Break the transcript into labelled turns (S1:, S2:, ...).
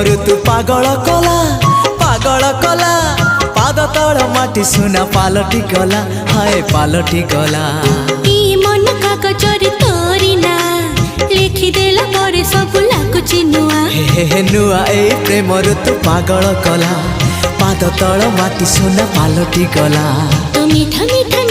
S1: ऋतु पागल कला पागल कला पाद तल माटी सुना पालटी गला हाय पालटी गला
S2: मन कागजरे तोरी ना लिखिदेला पर सब लागुची नुआ
S1: हे नुआ ए प्रेम ऋतु पागल कला पाद तल माटी सुना पालटी गला
S2: तो मीठा मीठा